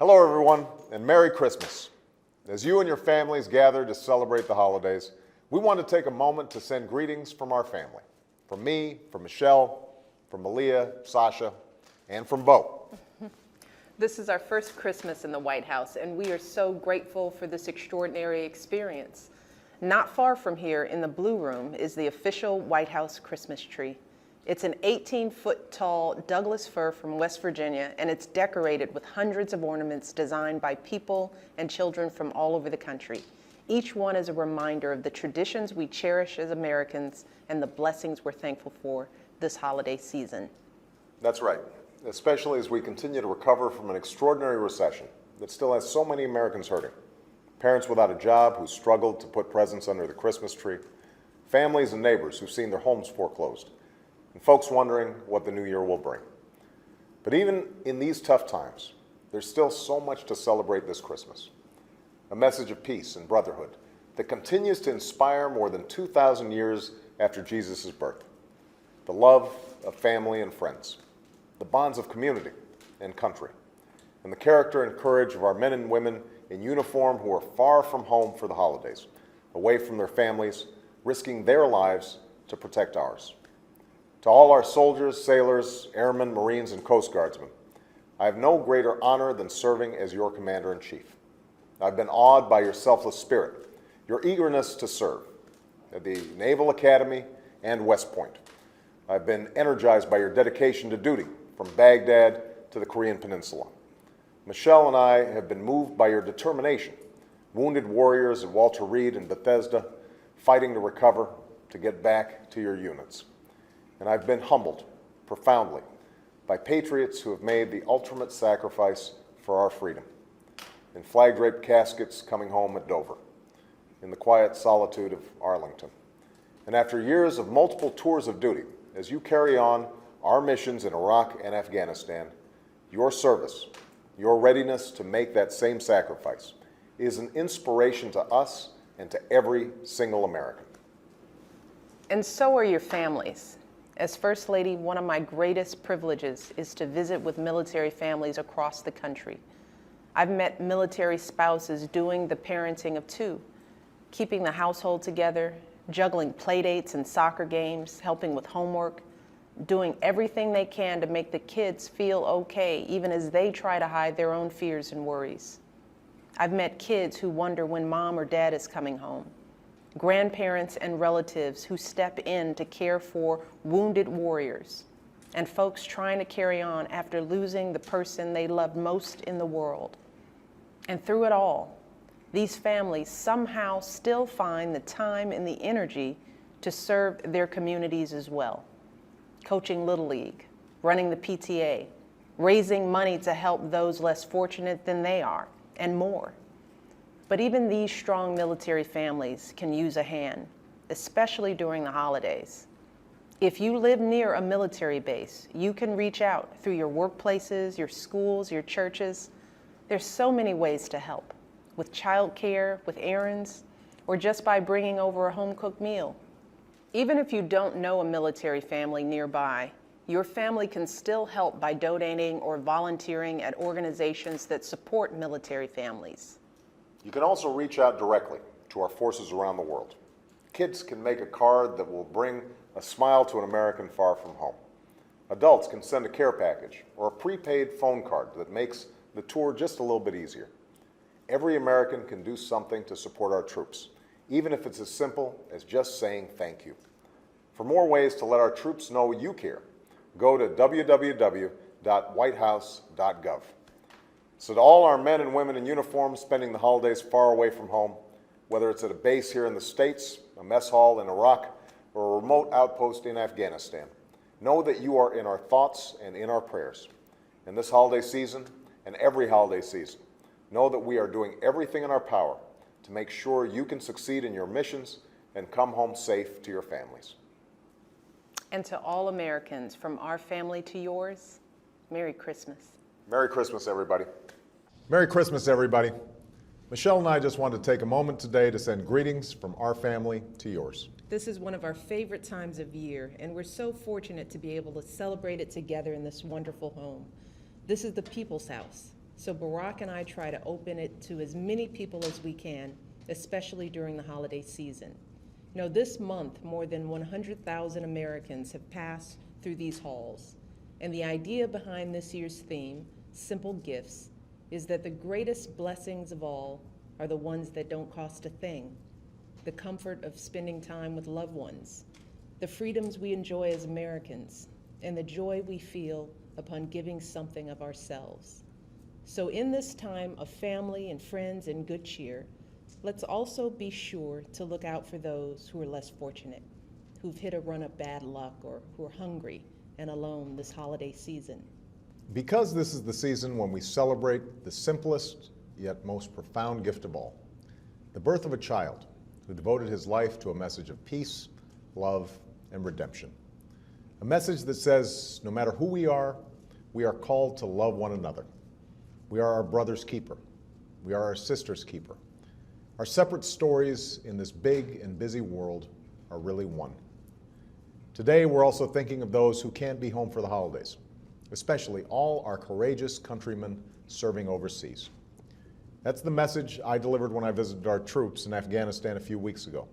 Hello everyone, and Merry Christmas. As you and your families gather to celebrate the holidays, we want to take a moment to send greetings from our family. From me, from Michelle, from Malia, Sasha, and from Bo. This is our first Christmas in the White House, and we are so grateful for this extraordinary experience. Not far from here in the Blue Room is the official White House Christmas tree. It's an 18-foot tall Douglas fir from West Virginia, and it's decorated with hundreds of ornaments designed by people and children from all over the country. Each one is a reminder of the traditions we cherish as Americans and the blessings we're thankful for this holiday season. That's right, especially as we continue to recover from an extraordinary recession that still has so many Americans hurting. Parents without a job who struggled to put presents under the Christmas tree, families and neighbors who've seen their homes foreclosed, and folks wondering what the new year will bring. But even in these tough times, there's still so much to celebrate this Christmas. A message of peace and brotherhood that continues to inspire more than 2,000 years after Jesus' birth. The love of family and friends, the bonds of community and country, and the character and courage of our men and women in uniform who are far from home for the holidays, away from their families, risking their lives to protect ours. To all our soldiers, sailors, airmen, Marines, and Coast Guardsmen, I have no greater honor than serving as your Commander-in-Chief. I've been awed by your selfless spirit, your eagerness to serve at the Naval Academy and West Point. I've been energized by your dedication to duty from Baghdad to the Korean Peninsula. Michelle and I have been moved by your determination, wounded warriors at Walter Reed and Bethesda, fighting to recover, to get back to your units. And I've been humbled profoundly by patriots who have made the ultimate sacrifice for our freedom, in flag-draped caskets coming home at Dover, in the quiet solitude of Arlington. And after years of multiple tours of duty, as you carry on our missions in Iraq and Afghanistan, your service, your readiness to make that same sacrifice is an inspiration to us and to every single American. And so are your families. As First Lady, one of my greatest privileges is to visit with military families across the country. I've met military spouses doing the parenting of two, keeping the household together, juggling play dates and soccer games, helping with homework, doing everything they can to make the kids feel okay, even as they try to hide their own fears and worries. I've met kids who wonder when mom or dad is coming home, grandparents and relatives who step in to care for wounded warriors, and folks trying to carry on after losing the person they loved most in the world. And through it all, these families somehow still find the time and the energy to serve their communities as well. Coaching Little League, running the PTA, raising money to help those less fortunate than they are, and more. But even these strong military families can use a hand, especially during the holidays. If you live near a military base, you can reach out through your workplaces, your schools, your churches. There's so many ways to help, with childcare, with errands, or just by bringing over a home-cooked meal. Even if you don't know a military family nearby, your family can still help by donating or volunteering at organizations that support military families. You can also reach out directly to our forces around the world. Kids can make a card that will bring a smile to an American far from home. Adults can send a care package or a prepaid phone card that makes the tour just a little bit easier. Every American can do something to support our troops, even if it's as simple as just saying thank you. For more ways to let our troops know you care, go to www.whitehouse.gov. So to all our men and women in uniform spending the holidays far away from home, whether it's at a base here in the States, a mess hall in Iraq, or a remote outpost in Afghanistan, know that you are in our thoughts and in our prayers. In this holiday season and every holiday season, know that we are doing everything in our power to make sure you can succeed in your missions and come home safe to your families. And to all Americans, from our family to yours, Merry Christmas. Merry Christmas, everybody. Merry Christmas, everybody. Michelle and I just wanted to take a moment today to send greetings from our family to yours. This is one of our favorite times of year, and we're so fortunate to be able to celebrate it together in this wonderful home. This is the people's house, So Barack and I try to open it to as many people as we can, especially during the holiday season. You know, this month, more than 100,000 Americans have passed through these halls. And the idea behind this year's theme, Simple Gifts, is that the greatest blessings of all are the ones that don't cost a thing. The comfort of spending time with loved ones, the freedoms we enjoy as Americans, and the joy we feel upon giving something of ourselves. So in this time of family and friends and good cheer, let's also be sure to look out for those who are less fortunate, who've hit a run of bad luck or who are hungry and alone this holiday season. Because this is the season when we celebrate the simplest yet most profound gift of all, the birth of a child who devoted his life to a message of peace, love, and redemption. A message that says no matter who we are called to love one another. We are our brother's keeper. We are our sister's keeper. Our separate stories in this big and busy world are really one. Today, we're also thinking of those who can't be home for the holidays, especially all our courageous countrymen serving overseas. That's the message I delivered when I visited our troops in Afghanistan a few weeks ago.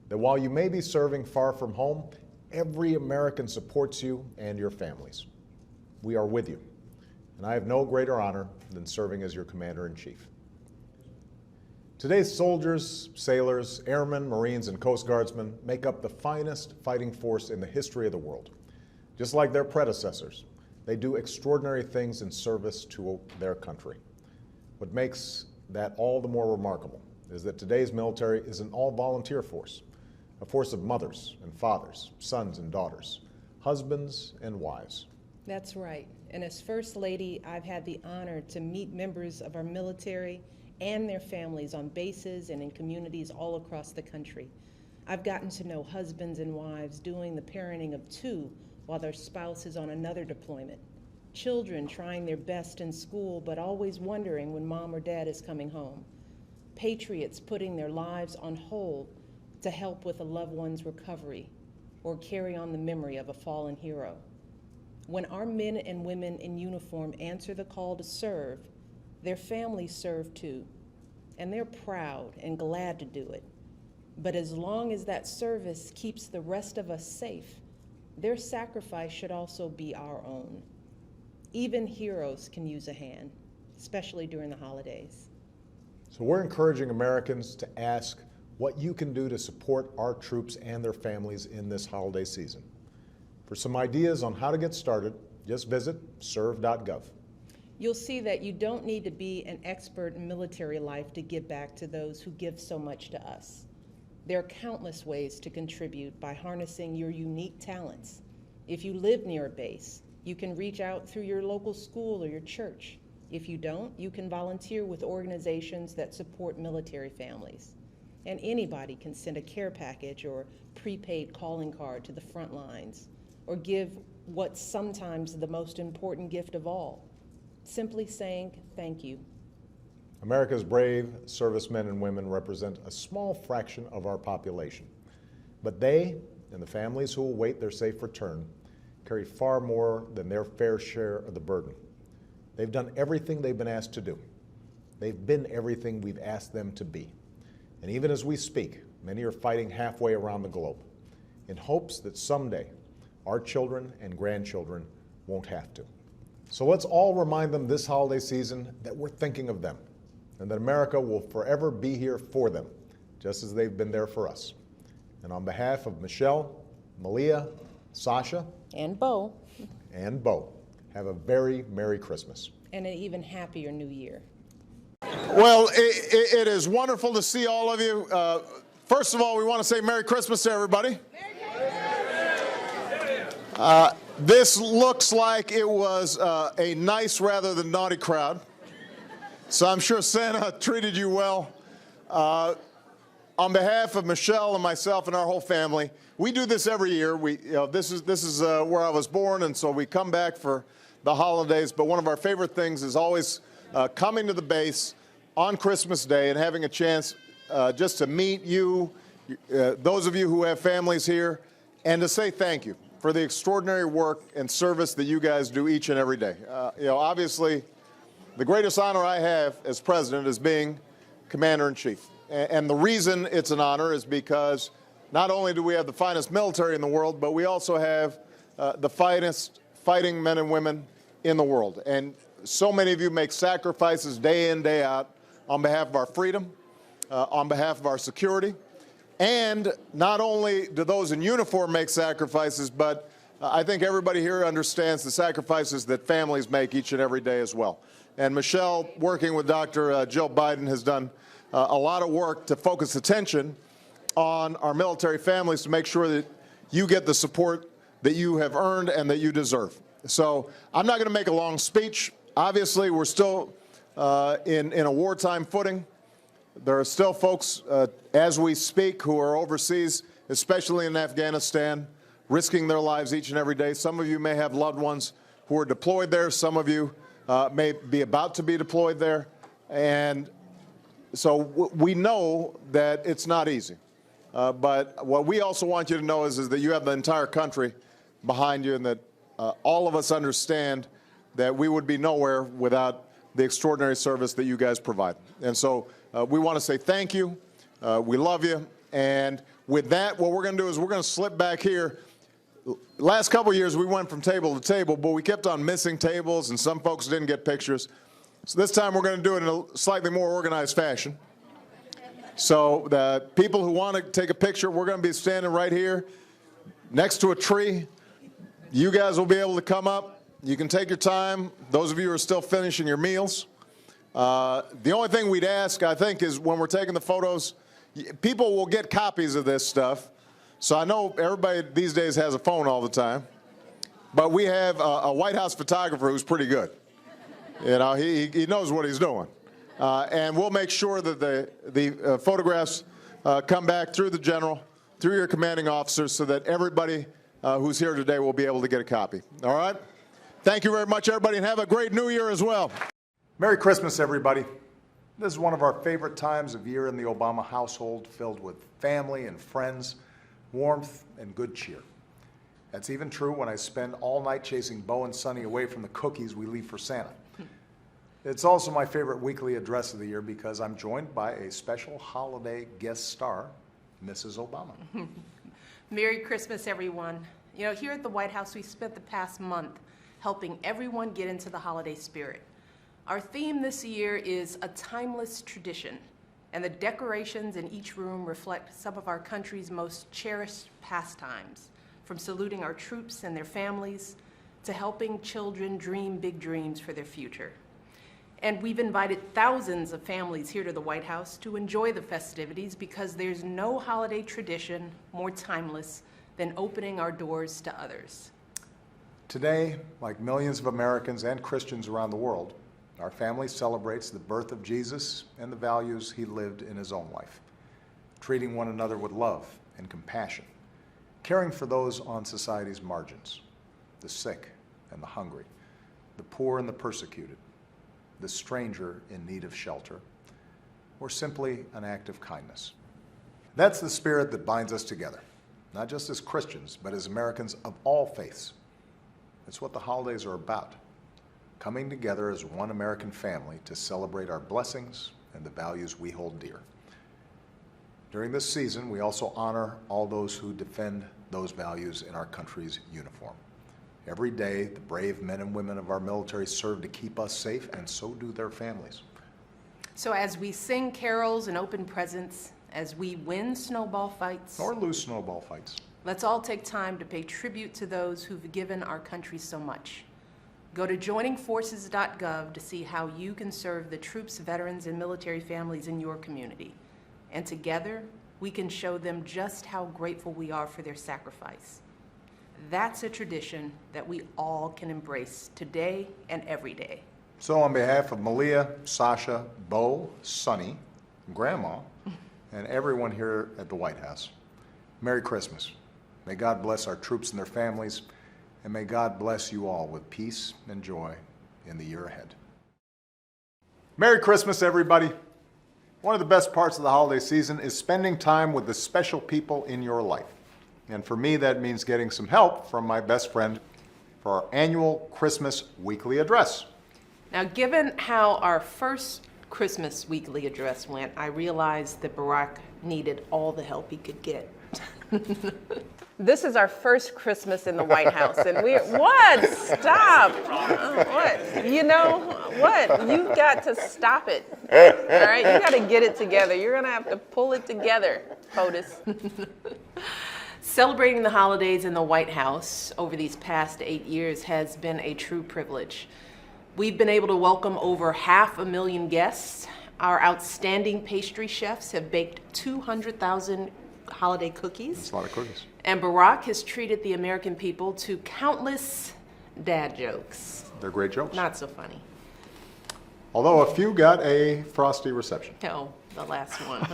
That while you may be serving far from home, every American supports you and your families. We are with you, and I have no greater honor than serving as your Commander-in-Chief. Today's soldiers, sailors, airmen, Marines, and Coast Guardsmen make up the finest fighting force in the history of the world. Just like their predecessors, they do extraordinary things in service to their country. What makes that all the more remarkable is that today's military is an all-volunteer force, a force of mothers and fathers, sons and daughters, husbands and wives. That's right. And as First Lady, I've had the honor to meet members of our military and their families on bases and in communities all across the country. I've gotten to know husbands and wives doing the parenting of two while their spouse is on another deployment. Children trying their best in school but always wondering when mom or dad is coming home. Patriots putting their lives on hold to help with a loved one's recovery or carry on the memory of a fallen hero. When our men and women in uniform answer the call to serve, their families serve too, and they're proud and glad to do it. But as long as that service keeps the rest of us safe, their sacrifice should also be our own. Even heroes can use a hand, especially during the holidays. So we're encouraging Americans to ask what you can do to support our troops and their families in this holiday season. For some ideas on how to get started, just visit serve.gov. You'll see that you don't need to be an expert in military life to give back to those who give so much to us. There are countless ways to contribute by harnessing your unique talents. If you live near a base, you can reach out through your local school or your church. If you don't, you can volunteer with organizations that support military families. And anybody can send a care package or prepaid calling card to the front lines, or give what's sometimes the most important gift of all, simply saying thank you. America's brave servicemen and women represent a small fraction of our population, but they and the families who await their safe return carry far more than their fair share of the burden. They've done everything they've been asked to do. They've been everything we've asked them to be. And even as we speak, many are fighting halfway around the globe in hopes that someday our children and grandchildren won't have to. So let's all remind them this holiday season that we're thinking of them and that America will forever be here for them, just as they've been there for us. And on behalf of Michelle, Malia, Sasha, And Bo. and Bo, have a very Merry Christmas. And an even happier New Year. Well, it is wonderful to see all of you. First of all, we want to say Merry Christmas to everybody. This looks like it was a nice rather than naughty crowd. So I'm sure Santa treated you well. On behalf of Michelle and myself and our whole family, we do this every year. This is where I was born, and so we come back for the holidays. But one of our favorite things is always coming to the base on Christmas Day and having a chance just to meet you, those of you who have families here, and to say thank you for the extraordinary work and service that you guys do each and every day. Obviously, the greatest honor I have as president is being commander-in-chief. And the reason it's an honor is because not only do we have the finest military in the world, but we also have the finest fighting men and women in the world. And so many of you make sacrifices day in, day out on behalf of our freedom, on behalf of our security. And not only do those in uniform make sacrifices, but I think everybody here understands the sacrifices that families make each and every day as well. And Michelle, working with Dr. Jill Biden, has done a lot of work to focus attention on our military families to make sure that you get the support that you have earned and that you deserve. So I'm not going to make a long speech. Obviously, we're still in a wartime footing. There are still folks, as we speak, who are overseas, especially in Afghanistan, risking their lives each and every day. Some of you may have loved ones who are deployed there. Some of you may be about to be deployed there. And so we know that it's not easy. But what we also want you to know is that you have the entire country behind you, and that all of us understand that we would be nowhere without the extraordinary service that you guys provide. And so we want to say thank you. We love you. And with that, what we're going to do is we're going to slip back here. Last couple of years, we went from table to table, but we kept on missing tables, and some folks didn't get pictures. So this time, we're going to do it in a slightly more organized fashion. So the people who want to take a picture, we're going to be standing right here next to a tree. You guys will be able to come up. You can take your time. Those of you who are still finishing your meals. The only thing we'd ask, I think, is when we're taking the photos, people will get copies of this stuff. So I know everybody these days has a phone all the time, but we have a White House photographer who's pretty good. You know, he knows what he's doing. And we'll make sure that the photographs come back through the general, through your commanding officers, so that everybody who's here today will be able to get a copy. All right? Thank you very much, everybody, and have a great New Year as well. Merry Christmas, everybody. This is one of our favorite times of year in the Obama household, filled with family and friends, warmth and good cheer. That's even true when I spend all night chasing Bo and Sonny away from the cookies we leave for Santa. It's also my favorite weekly address of the year because I'm joined by a special holiday guest star, Mrs. Obama. Merry Christmas, everyone. You know, here at the White House, we spent the past month helping everyone get into the holiday spirit. Our theme this year is a timeless tradition, and the decorations in each room reflect some of our country's most cherished pastimes, from saluting our troops and their families to helping children dream big dreams for their future. And we've invited thousands of families here to the White House to enjoy the festivities because there's no holiday tradition more timeless than opening our doors to others. Today, like millions of Americans and Christians around the world, our family celebrates the birth of Jesus and the values he lived in his own life, treating one another with love and compassion, caring for those on society's margins, the sick and the hungry, the poor and the persecuted, the stranger in need of shelter, or simply an act of kindness. That's the spirit that binds us together, not just as Christians, but as Americans of all faiths. It's what the holidays are about, coming together as one American family to celebrate our blessings and the values we hold dear. During this season, we also honor all those who defend those values in our country's uniform. Every day, the brave men and women of our military serve to keep us safe, and so do their families. So as we sing carols and open presents, as we win snowball fights, Or lose snowball fights. let's all take time to pay tribute to those who've given our country so much. Go to joiningforces.gov to see how you can serve the troops, veterans, and military families in your community. And together, we can show them just how grateful we are for their sacrifice. That's a tradition that we all can embrace today and every day. So on behalf of Malia, Sasha, Bo, Sonny, Grandma, and everyone here at the White House, Merry Christmas. May God bless our troops and their families, and may God bless you all with peace and joy in the year ahead. Merry Christmas, everybody. One of the best parts of the holiday season is spending time with the special people in your life. And for me, that means getting some help from my best friend for our annual Christmas weekly address. Now, given how our first Christmas weekly address went, I realized that Barack needed all the help he could get. This is our first Christmas in the White House, and what? Stop. What? You know, what? You've got to stop it. All right? You got to get it together. You're going to have to pull it together, POTUS. Celebrating the holidays in the White House over these past 8 years has been a true privilege. We've been able to welcome over 500,000 guests. Our outstanding pastry chefs have baked 200,000 holiday cookies. That's a lot of cookies. And Barack has treated the American people to countless dad jokes. They're great jokes. Not so funny. Although a few got a frosty reception. Oh, the last one.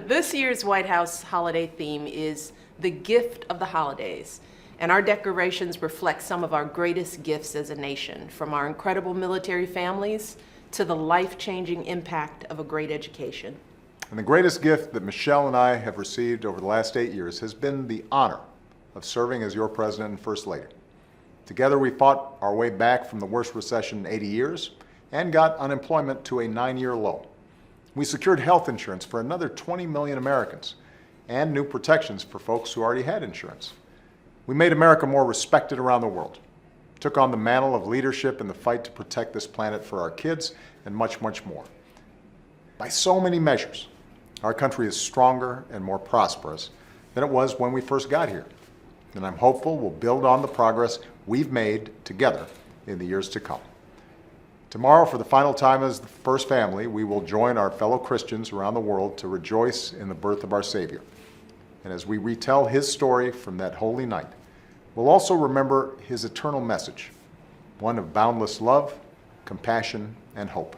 This year's White House holiday theme is the gift of the holidays. And our decorations reflect some of our greatest gifts as a nation, from our incredible military families to the life-changing impact of a great education. And the greatest gift that Michelle and I have received over the last 8 years has been the honor of serving as your president and first lady. Together we fought our way back from the worst recession in 80 years and got unemployment to a 9-year low. We secured health insurance for another 20 million Americans and new protections for folks who already had insurance. We made America more respected around the world, took on the mantle of leadership in the fight to protect this planet for our kids, and much, much more. By so many measures, our country is stronger and more prosperous than it was when we first got here. And I'm hopeful we'll build on the progress we've made together in the years to come. Tomorrow, for the final time as the first family, we will join our fellow Christians around the world to rejoice in the birth of our Savior. And as we retell his story from that holy night, we'll also remember his eternal message, one of boundless love, compassion, and hope.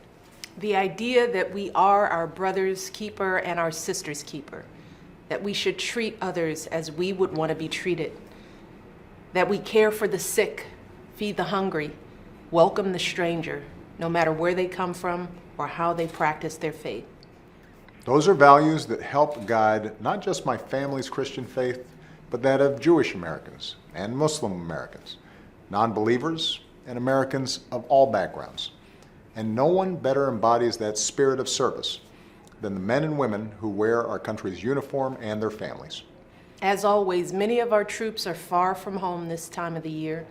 The idea that we are our brother's keeper and our sister's keeper, that we should treat others as we would want to be treated, that we care for the sick, feed the hungry, welcome the stranger, no matter where they come from or how they practice their faith. Those are values that help guide not just my family's Christian faith, but that of Jewish Americans and Muslim Americans, non-believers, and Americans of all backgrounds. And no one better embodies that spirit of service than the men and women who wear our country's uniform and their families. As always, many of our troops are far from home this time of the year,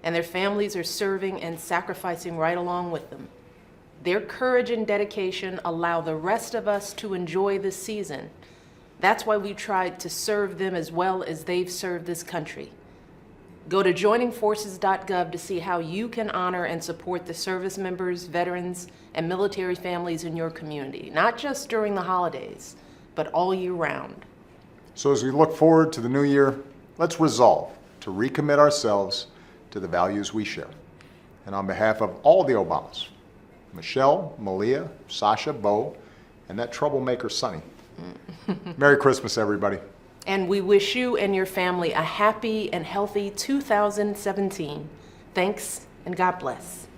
and their families are serving and sacrificing right along with them. Their courage and dedication allow the rest of us to enjoy this season. That's why we tried to serve them as well as they've served this country. Go to joiningforces.gov to see how you can honor and support the service members, veterans, and military families in your community, not just during the holidays, but all year round. So as we look forward to the new year, let's resolve to recommit ourselves to the values we share. And on behalf of all the Obamas, Michelle, Malia, Sasha, Bo, and that troublemaker Sonny, Merry Christmas, everybody. And we wish you and your family a happy and healthy 2017. Thanks, and God bless.